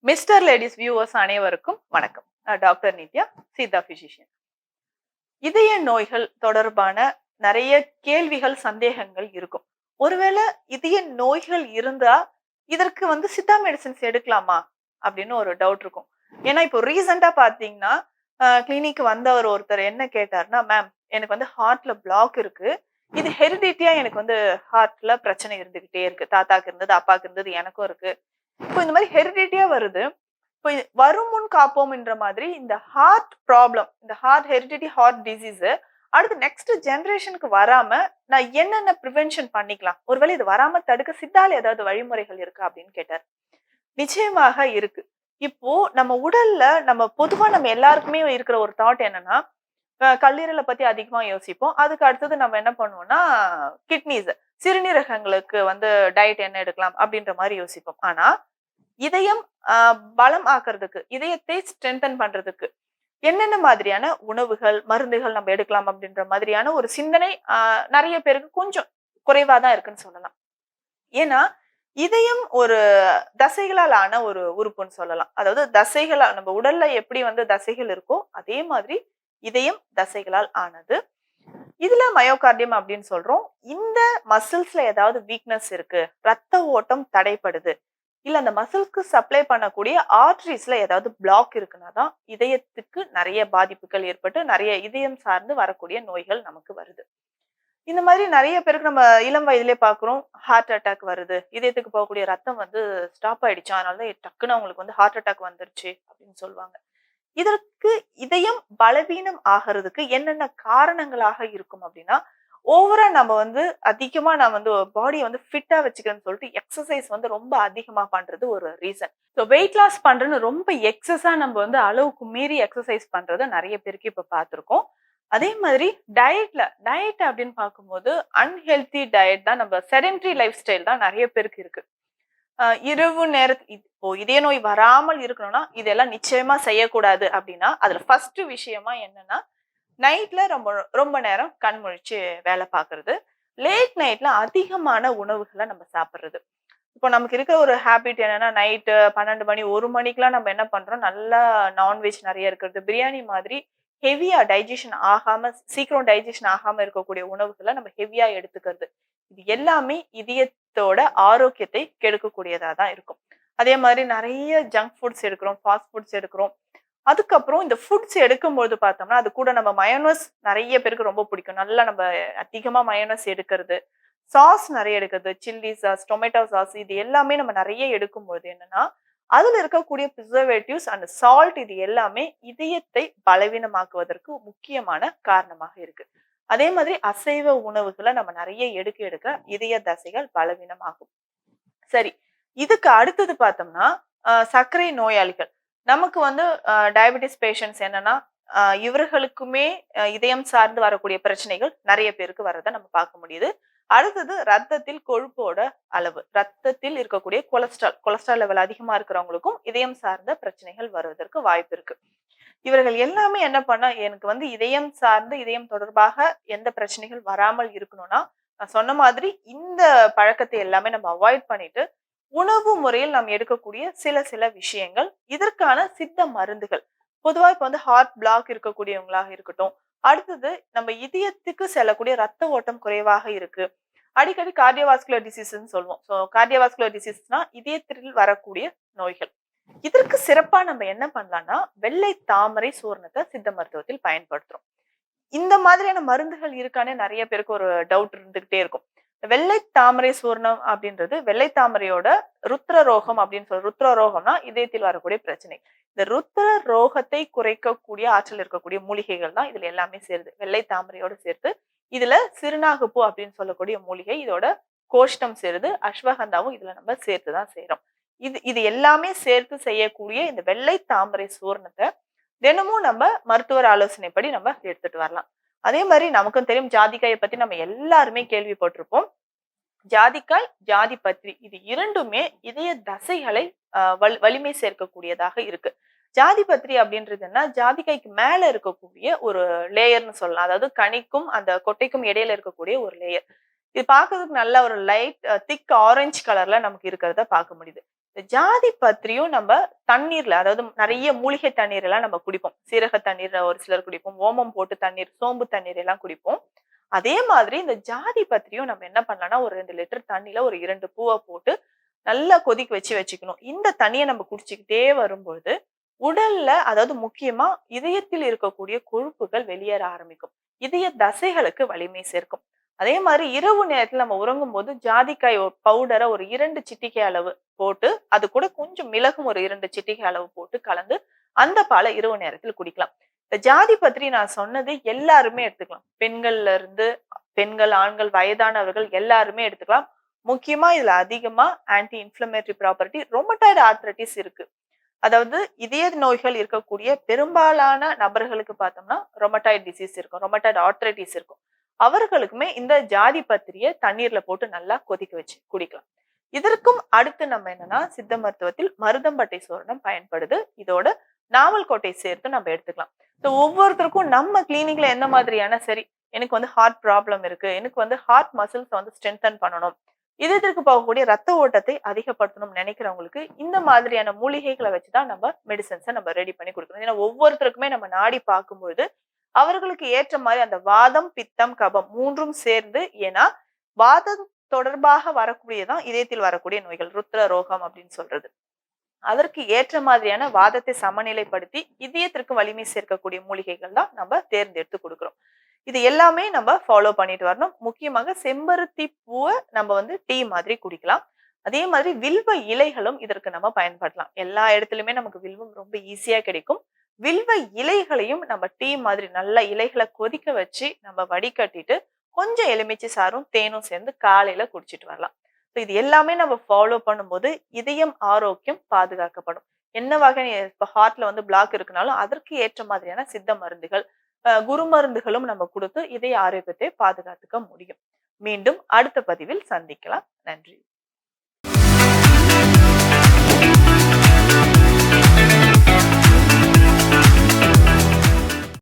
Mister ladies viewers அனைவருக்கும் வணக்கம். நான் டாக்டர் நித்யா, சித்தா பிசிஷியன். இதய நோய்கள் தொடர்பான நிறைய கேள்விகள், சந்தேகங்கள் இருக்கும். ஒருவேளை இதய நோய்கள் இருந்தா இதற்கு சித்தா மெடிசின்ஸ் எடுக்கலாமா அப்படின்னு ஒரு டவுட் இருக்கும். ஏன்னா இப்போ ரீசெண்டா பாத்தீங்கன்னா கிளினிக் வந்தவர் ஒருத்தர் என்ன கேட்டாருன்னா, மேம் எனக்கு ஹார்ட்ல பிளாக் இருக்கு. இது ஹெரிடிட்டியா எனக்கு ஹார்ட்ல பிரச்சனை இருந்துகிட்டே இருக்கு. தாத்தாக்கு இருந்தது, அப்பாக்கு இருந்தது, எனக்கும் இருக்கு. இப்போ இந்த மாதிரி ஹெரிடிட்டியா வருது. இப்போ வரும் முன் காப்போம் என்ற மாதிரி இந்த ஹார்ட் ப்ராப்ளம், இந்த ஹார்ட் ஹெரிடிட்டி ஹார்ட் டிசீஸ் அடுத்து நெக்ஸ்ட் ஜெனரேஷனுக்கு வராம நான் என்னென்ன ப்ரிவென்ஷன் பண்ணிக்கலாம், ஒருவேளை இது வராம தடுக்க சித்தால ஏதாவது வழிமுறைகள் இருக்கா அப்படின்னு கேட்டார். நிச்சயமாக இருக்கு. இப்போ நம்ம உடல்ல நம்ம எல்லாருக்குமே இருக்கிற ஒரு தாட் என்னன்னா, கல்லீரலை பத்தி அதிகமா யோசிப்போம். அதுக்கு அடுத்தது நம்ம என்ன பண்ணுவோம்னா கிட்னிஸ், சிறுநீரகங்களுக்கு டயட் என்ன எடுக்கலாம் அப்படின்ற மாதிரி யோசிப்போம். ஆனா இதயம் பலம் ஆக்குறதுக்கு, இதயத்தை ஸ்ட்ரென்தன் பண்றதுக்கு என்னென்ன மாதிரியான உணவுகள், மருந்துகள் நம்ம எடுக்கலாம் அப்படின்ற மாதிரியான ஒரு சிந்தனை நிறைய பேருக்கு கொஞ்சம் குறைவா தான் இருக்குன்னு சொல்லலாம். ஏன்னா இதயம் ஒரு தசைகளால் ஆன ஒரு உறுப்புன்னு சொல்லலாம். அதாவது தசைகளா நம்ம உடல்ல எப்படி தசைகள் இருக்கோ அதே மாதிரி இதயம் தசைகளால் ஆனது. இதுல மயோகார்டியம் அப்படின்னு சொல்றோம். இந்த மசில்ஸ்ல ஏதாவது வீக்னஸ் இருக்கு, ரத்த ஓட்டம் தடைப்படுது, இல்ல அந்த மசில்ஸ்க்கு சப்ளை பண்ணக்கூடிய ஆர்டரிஸ்ல ஏதாவது பிளாக் இருக்குன்னா தான் இதயத்துக்கு நிறைய பாதிப்புகள் ஏற்பட்டு நிறைய இதயம் சார்ந்து வரக்கூடிய நோய்கள் நமக்கு வருது. இந்த மாதிரி நிறைய பேருக்கு நம்ம இளம் வயதிலே பாக்குறோம், ஹார்ட் அட்டாக் வருது, இதயத்துக்கு போகக்கூடிய ரத்தம் ஸ்டாப் ஆயிடுச்சு, அதனாலதான் டக்குன்னு அவங்களுக்கு ஹார்ட் அட்டாக் வந்துருச்சு அப்படின்னு சொல்லுவாங்க. இதற்கு இதயம் பலவீனம் ஆகிறதுக்கு என்னென்ன காரணங்களாக இருக்கும் அப்படின்னா, ஓவரா நம்ம அதிகமா நான் பாடியை ஃபிட்டா வச்சுக்கிறேன்னு சொல்லிட்டு எக்ஸசைஸ் ரொம்ப அதிகமா பண்றது ஒரு ரீசன். ஸோ வெயிட் லாஸ் பண்றேன்னு ரொம்ப எக்ஸஸா நம்ம அளவுக்கு மீறி எக்ஸசைஸ் பண்றதை நிறைய பேருக்கு இப்ப பார்த்திருக்கோம். அதே மாதிரி டயட் அப்படின்னு பார்க்கும்போது அன்ஹெல்தி டயட் தான், நம்ம செடென்டரி லைஃப் ஸ்டைல் தான் நிறைய பேருக்கு இருக்கு. இரவு நேரத்து இப்போ இதய நோய் வராமல் இருக்கணும்னா இதெல்லாம் நிச்சயமா செய்யக்கூடாது அப்படின்னா அதுல ஃபர்ஸ்ட் விஷயமா என்னன்னா, நைட்ல ரொம்ப ரொம்ப நேரம் கண் முழிச்சு வேலை பார்க்கறது, லேட் நைட்ல அதிகமான உணவுகளை நம்ம சாப்பிடுறது. இப்போ நமக்கு இருக்க ஒரு ஹேபிட் என்னன்னா, நைட்டு 12 மணி 1 மணிக்கெல்லாம் நம்ம என்ன பண்றோம், நல்லா நான்வெஜ் நிறைய இருக்கிறது, பிரியாணி மாதிரி ஹெவியா டைஜஷன் ஆகாம, சீக்கிரம் டைஜஷன் ஆகாம இருக்கக்கூடிய உணவுகளை நம்ம ஹெவியா எடுத்துக்கிறது. இது எல்லாமே இதயத்தோட ஆரோக்கியத்தை கெடுக்கக்கூடியதா தான் இருக்கும். அதே மாதிரி நிறைய ஜங்க் ஃபுட்ஸ் எடுக்கிறோம், ஃபாஸ்ட் ஃபுட்ஸ் எடுக்கிறோம். அதுக்கப்புறம் இந்த ஃபுட்ஸ் எடுக்கும்போது பார்த்தோம்னா அது கூட நம்ம மயோனஸ் நிறைய பேருக்கு ரொம்ப பிடிக்கும். நல்லா நம்ம அதிகமா மயோனஸ் எடுக்கிறது, சாஸ் நிறைய எடுக்கிறது, சில்லி சாஸ், டொமேட்டோ சாஸ், இது எல்லாமே நம்ம நிறைய எடுக்கும்போது என்னன்னா, அதுல இருக்கக்கூடிய ப்ரிசர்வேட்டிவ்ஸ் அண்ட் சால்ட் இது எல்லாமே இதயத்தை பலவீனமாக்குவதற்கு முக்கியமான காரணமாக இருக்கு. அதே மாதிரி அசைவ உணவுகளை நம்ம நிறைய எடுக்க எடுக்க இதய தசைகள் பலவீனமாகும். சரி, இதுக்கு அடுத்தது பார்த்தோம்னா சர்க்கரை நோயாளிகள். நமக்கு டயபெட்டிஸ் பேஷண்ட்ஸ் என்னன்னா, இவர்களுக்குமே இதயம் சார்ந்து வரக்கூடிய பிரச்சனைகள் நிறைய பேருக்கு வர்றதை நம்ம பார்க்க முடியுது. அடுத்தது ரத்தத்தில் கொழுப்போட அளவு, ரத்தத்தில் இருக்கக்கூடிய கொலஸ்ட்ரால் லெவல் அதிகமா இருக்கிறவங்களுக்கும் இதயம் சார்ந்த பிரச்சனைகள் வருவதற்கு வாய்ப்பு இருக்கு. இவர்கள் எல்லாமே என்ன பண்ணா, எனக்கு இதயம் சார்ந்து இதயம் தொடர்பாக எந்த பிரச்சனைகள் வராமல் இருக்கணும்னா, நான் சொன்ன மாதிரி இந்த பழக்கத்தை எல்லாமே நம்ம அவாய்ட் பண்ணிட்டு உணவு முறையில் நாம் எடுக்கக்கூடிய சில சில விஷயங்கள், இதற்கான சித்த மருந்துகள். பொதுவா இப்ப ஹார்ட் பிளாக் இருக்கக்கூடியவங்களாக இருக்கட்டும், அடுத்தது நம்ம இதயத்துக்கு செல்லக்கூடிய ரத்த ஓட்டம் குறைவாக இருக்கு, அடிக்கடி கார்டியோவாஸ்குலர் டிசீஸ்ன்னு சொல்லுவோம். ஸோ கார்டியோவாஸ்குலர் டிசீஸ்னா இதயத்தில் வரக்கூடிய நோய்கள். இதற்கு சிறப்பா நம்ம என்ன பண்ணலாம்னா, வெள்ளை தாமரை சூர்ணத்தை சித்த மருத்துவத்தில் பயன்படுத்துறோம். இந்த மாதிரியான மருந்துகள் இருக்கானே நிறைய பேருக்கு ஒரு டவுட் இருந்துகிட்டே இருக்கும். வெள்ளை தாமரை சூர்ணம் அப்படின்றது வெள்ளை தாமரையோட ருத்ர ரோகம் அப்படின்னு சொல்றோம். ருத்ர ரோகம்னா இதயத்தில் வரக்கூடிய பிரச்சனை. இந்த ருத்ர ரோகத்தை குறைக்கக்கூடிய ஆற்றல் இருக்கக்கூடிய மூலிகைகள் தான் இதுல எல்லாமே சேருது. வெள்ளை தாமரையோட சேர்த்து இதுல சிறுநாகுப்பூ அப்படின்னு சொல்லக்கூடிய மூலிகை, இதோட கோஷ்டம் சேருது, அஸ்வகந்தாவும் இதுல நம்ம சேர்த்துதான் செய்யறோம். இது இது எல்லாமே சேர்த்து செய்யக்கூடிய இந்த வெள்ளை தாமரை சூர்ணத்தை தினமும் நம்ம மருத்துவர் ஆலோசனைப்படி நம்ம எடுத்துட்டு வரலாம். அதே மாதிரி நமக்கும் தெரியும், ஜாதிக்காயை பத்தி நம்ம எல்லாருமே கேள்விப்பட்டிருப்போம். ஜாதிக்காய், ஜாதிபத்ரி இது இரண்டுமே இதய தசைகளை வலிமை சேர்க்கக்கூடியதாக இருக்கு. ஜாதிபத்ரி அப்படின்றதுன்னா ஜாதிக்காய்க்கு மேல இருக்கக்கூடிய ஒரு லேயர்னு சொல்லலாம். அதாவது கனிக்கும் அந்த கொட்டைக்கும் இடையில இருக்கக்கூடிய ஒரு லேயர். இது பார்க்கறதுக்கு நல்ல ஒரு லைட் திக் ஆரஞ்சு கலர்ல நமக்கு இருக்கிறத பார்க்க முடியுது. இந்த ஜாதி பத்திரியும் நம்ம தண்ணீர்ல, அதாவது நிறைய மூலிகை தண்ணீர் எல்லாம் நம்ம குடிப்போம். சீரக தண்ணீர் ஒரு சிலர் குடிப்போம். ஓமம் போட்டு தண்ணீர், சோம்பு தண்ணீர் எல்லாம் குடிப்போம். அதே மாதிரி இந்த ஜாதி பத்திரியும் நம்ம என்ன பண்ணலாம்னா, ஒரு 2 லிட்டர் தண்ணீல ஒரு 2 பூவ போட்டு நல்லா கொதிக்க வச்சுக்கணும். இந்த தண்ணிய நம்ம குடிச்சுக்கிட்டே வரும்பொழுது, உடல்ல அதாவது முக்கியமா இதயத்தில் இருக்கக்கூடிய கொழுப்புகள் வெளியேற ஆரம்பிக்கும். இதய தசைகளுக்கு வலிமை சேர்க்கும். அதே மாரி இரவு நேரத்துல நம்ம உறங்கும்போது ஜாதிக்காய் பவுடர ஒரு 2 சிட்டிகை அளவு போட்டு, அது கூட கொஞ்சம் மிளகும் ஒரு 2 சிட்டிகை அளவு போட்டு கலந்து, அந்த பால இரவு நேரத்தில் குடிக்கலாம். இந்த ஜாதி பத்திரி நான் சொன்னது எல்லாருமே எடுத்துக்கலாம். பெண்கள்ல இருந்து பெண்கள், ஆண்கள், வயதானவர்கள் எல்லாருமே எடுத்துக்கலாம். முக்கியமா இதுல அதிகமா anti inflammatory property, rheumatoid arthritis இருக்கு. அதாவது இதய நோய்கள் இருக்கக்கூடிய பெரும்பாலான நபர்களுக்கு பார்த்தோம்னா, ரொமட்டாய்டு டிசீஸ் இருக்கும். ரொமட்டாய்டு ஆர்த்ரைட்டிஸ் இருக்கும். அவர்களுக்குமே இந்த ஜாதி பத்திரிய தண்ணீர்ல போட்டு நல்லா கொதிக்க வச்சு குடிக்கலாம். இதற்கும் அடுத்து நம்ம என்னன்னா, சித்த மருத்துவத்தில் மருதம்பட்டை சூரணம் பயன்படுது. இதோட நாவல் கொட்டை சேர்த்து நம்ம எடுத்துக்கலாம். ஒவ்வொருத்தருக்கும் நம்ம கிளினிக்ல எந்த மாதிரியான சரி, எனக்கு வந்து ஹார்ட் ப்ராப்ளம் இருக்கு. எனக்கு வந்து ஹார்ட் மசில்ஸ் வந்து ஸ்ட்ரென்தன் பண்ணணும். இதயத்திற்கு போகக்கூடிய ரத்த ஓட்டத்தை அதிகப்படுத்தணும்னு நினைக்கிறவங்களுக்கு இந்த மாதிரியான மூலிகைகளை வச்சுதான் நம்ம மெடிசன்ஸை நம்ம ரெடி பண்ணி கொடுக்கணும். ஏன்னா ஒவ்வொருத்தருக்குமே நம்ம நாடி பார்க்கும்பொழுது அவர்களுக்கு ஏற்ற மாதிரி அந்த வாதம், பித்தம், கபம் 3ம் சேர்ந்து, ஏன்னா வாதம் தொடர்பாக வரக்கூடியதான் இதயத்தில் வரக்கூடிய நோய்கள், ருத்ர ரோகம் அப்படின்னு சொல்றது. அதற்கு ஏற்ற மாதிரியான வாதத்தை சமநிலைப்படுத்தி இதயத்திற்கு வலிமை சேர்க்கக்கூடிய மூலிகைகள் தான் நம்ம தேர்ந்தெடுத்து கொடுக்கிறோம். இது எல்லாமே நம்ம ஃபாலோ பண்ணிட்டு வரணும். முக்கியமாக செம்பருத்தி பூவை நம்ம வந்து டீ மாதிரி குடிக்கலாம். அதே மாதிரி வில்வ இலைகளும் இதற்கு நம்ம பயன்படுத்தலாம். எல்லா இடத்துலயுமே நமக்கு வில்வம் ரொம்ப ஈஸியா கிடைக்கும். வில்வ இலைகளையும் நம்ம டீ மாதிரி நல்ல இலைகளை கொதிக்க வச்சு நம்ம வடிகட்டிட்டு கொஞ்சம் எலுமிச்சை சாறும் தேனும் சேர்ந்து காலையில குடிச்சிட்டு வரலாம். இது எல்லாமே நம்ம ஃபாலோ பண்ணும்போது இதயம் ஆரோக்கியம் பாதுகாக்கப்படும். என்ன வகை இப்ப ஹார்ட்ல வந்து பிளாக் இருக்குனாலும் அதற்கு ஏற்ற மாதிரியான சித்த மருந்துகள், குரு மருந்துகளும் நம்ம கொடுத்து இதய ஆரோக்கியத்தை பாதுகாத்துக்க முடியும். மீண்டும் அடுத்த பதிவில் சந்திக்கலாம். நன்றி.